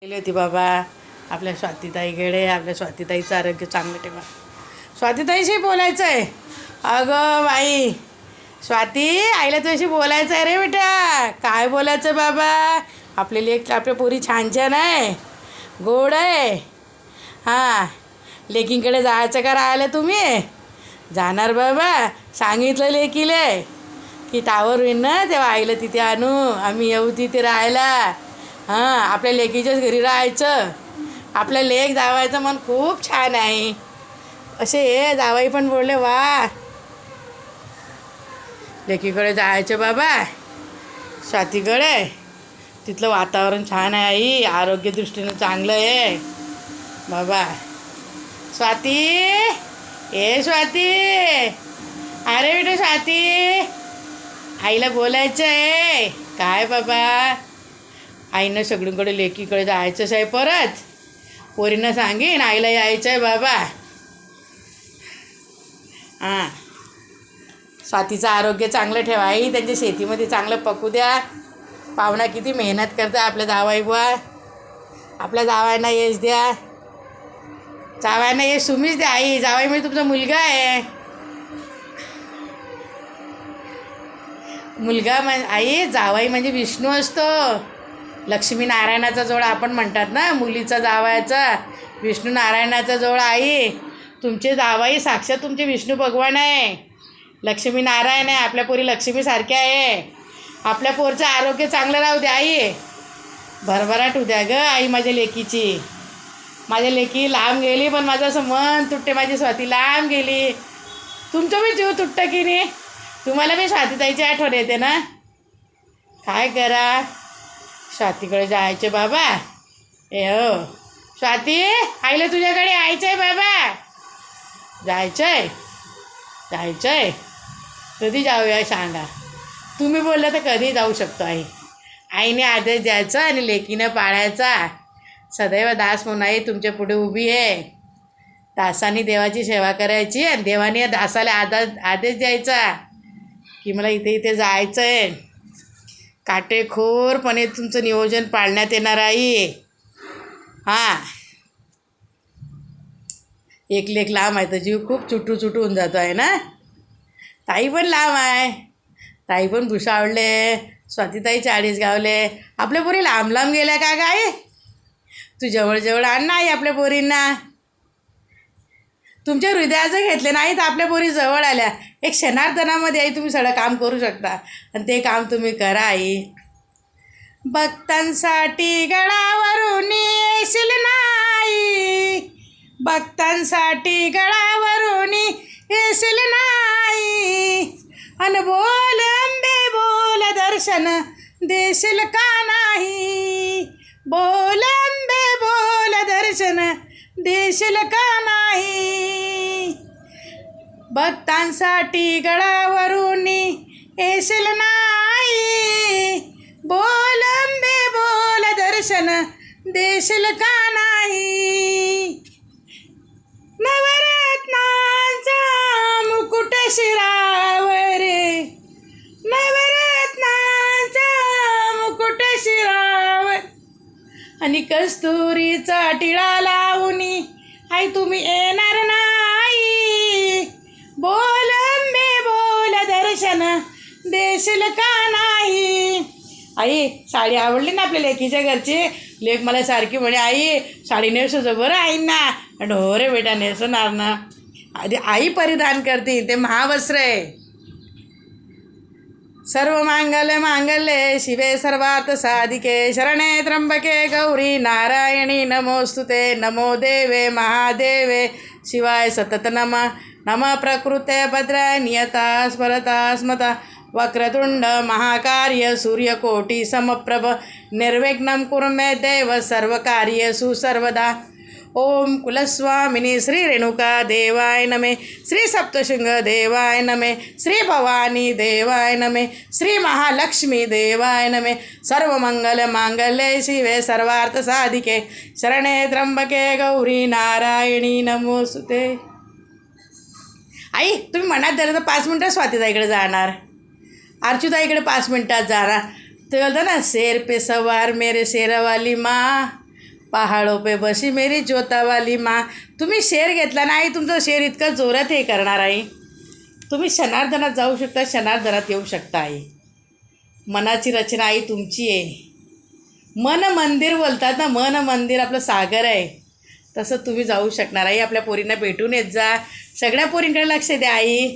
गेली होती बाबा आपल्या स्वातीताईकडे. आपल्या स्वातीताईचं आरोग्य चांगलं ठेवा. स्वातीताईशी बोलायचं आहे. अगं बाई स्वाती, आईला तुझ्याशी बोलायचं आहे रे बेटा. काय बोलायचं बाबा? आपले लेक आपल्या पोरी छान छान आहे, गोड आहे. हां, लेकींकडे जायचं का राहायला तुम्ही? जाणार बाबा. सांगितलं लेकीले की टावर होईन ना तेव्हा आईला तिथे आणू, आम्ही येऊ तिथे राहायला. हां, आपल्या लेकीच्याच घरी राहायचं. आपल्या लेक जावायचं मन खूप छान आहे. असे हे जावाई पण बोलले वा, लेकीकडे जायचं बाबा, स्वातीकडे. तिथलं वातावरण छान आहे आई, आरोग्यदृष्टीनं चांगलं आहे बाबा. स्वाती, ए स्वाती, अरे बेटा स्वाती, आईला बोलायचं आहे. काय बाबा, आईनं सगळीकडे लेकीकडे जायचंच आहे. परत पोरींना सांगेन आईला यायचं आहे बाबा. हां, स्वातीचं आरोग्य चांगलं ठेवा आई. त्यांच्या शेतीमध्ये चांगलं पकू द्या. पाहुणा किती मेहनत करता आपल्या जावाई बुवा. आपल्या जावायांना यश द्या. जावायांना यश तुम्हीच द्या आई. जावाई म्हणजे तुमचा मुलगा आहे. मुलगा आई, जावाई म्हणजे विष्णू असतो. लक्ष्मीनारायणाचा जोड आपण म्हणतात ना, मुलीचा जावयाचा विष्णू नारायणाचा जोड. आई, तुमचे जावाई साक्षात तुमचे विष्णू भगवान आहे, लक्ष्मीनारायण आहे. आपल्या पोरी लक्ष्मीसारख्या आहे. आपल्या पोरचं आरोग्य चांगलं राहू द्या आई. भरभराट होऊ द्या गं आई माझ्या लेकीची. माझ्या लेकी लांब गेली पण माझं असं मन तुटते. माझी स्वाती लांब गेली. तुमचं बी जीव तुटतं की नाही? तुम्हाला बी स्वातीताईची आठवण येते ना? काय करा, स्वातीकडे जायचे बाबा. ए हो स्वाती, आईला तुझ्याकडे यायचं आहे बाबा. जायचं आहे, जायचं आहे. कधी जाऊया सांगा. तुम्ही बोललं तर कधी जाऊ शकतो आई. आईने आदेश द्यायचा आणि लेकीनं पाळायचा. सदैव दास म्हणून आई तुमच्या पुढे उभी आहे. दासाने देवाची सेवा करायची आणि देवाने या दासाला आदेश द्यायचा की मला इथे इथे जायचं आहे. काटेकोरपणे तुमचं नियोजन पाळण्यात येणार आई. हां, एक लेक लांब आहे तर जीव खूप चुटू होऊन जातो आहे ना. ताई पण लांब आहे. ताई पण भुसावळले, स्वातीताई 40 गावले. आपल्या पोरी लांब लांब गेल्या का काय? तू जवळ आण नाही आपल्या पोरींना. तुमच्या हृदयाचं घेतले नाही तर आपल्या पोरी जवळ आल्या. एक क्षणार्धनामध्ये आई तुम्ही सगळं काम करू शकता आणि ते काम तुम्ही करा आई. भक्तांसाठी गळावरून येशील नाही, भक्तांसाठी गळावरून येशील नाही. अन बोल अंबे बोल दर्शन देशील का नाही. बोल अंबे बोल दर्शन देशील का नाही. भक्तांसाठी गळावरून येशील नाही. बोल अंबे बोल दर्शन देशील का नाही. नवरत्नांचा मुकुट शिरावर, नवरत्नांचा मुकुट शिरावर आणि कस्तुरीचा टिळा लावून आई तुम्ही येणार नाही. बोल अंबे बोल दर्शन देशील का नाही. आई, साडी आवडली ना आपल्या लेकीच्या घरची? लेक मला सारखी म्हणे आई साडी नेसवतो बरं आईंना. ढोरे बेटा नेसवणार ना. आधी आई परिधान करते, ते महावस्त्र आहे. सर्व मांगल्ये शिवे सर्वार्थ साधिके शरणे त्र्यंबके गौरी नारायणी नमोस्तुते. नमो देवे महादेवे शिवाय सतत नमः. नमः प्रकृते भद्राय नियता स्मरता स्मता. वक्रतुंड महाकार्य सूर्यकोटी समप्रभ. निर्विघ्नं कुरु मे देव सर्वकार्येषु सर्वदा. ओम कुलस्वामिनी श्री रेणुका देवाय नमे. श्री सप्तशृंग देवाय नमे. श्री भवानी देवाय नमे. श्री महालक्ष्मी देवाय नमे. सर्व मंगल मांगल्ये शिवे सर्वार्थ साधिके शरणे त्र्यंबके गौरी नारायणी नमोस्तुते. आई, तुम्ही मनात धरलं तर 5 मिनटं स्वातीताईकडे जाणार, अर्चुताईकडे 5 मिनटात जाणार. तो बोलतो ना, शेर पे सवार मेरे शेरवाली माँ, पहाडो पे बशी मेरी जोतावाली माँ. तुम्ही शेर घेतला ना आई, तुमचा शेर इतका जोरात हे करणार आई. तुम्ही शनार्दनात जाऊ शकता, शनार्दनात येऊ शकता आई. मनाची रचना आई तुमची आहे. मन मंदिर बोलतात ना, मन मंदिर आपलं सागर आहे, तसं तुम्ही जाऊ शकणार आई. आपल्या पोरींना भेटून येत जा. सगळ्या पोरींकडे लक्ष द्या आई.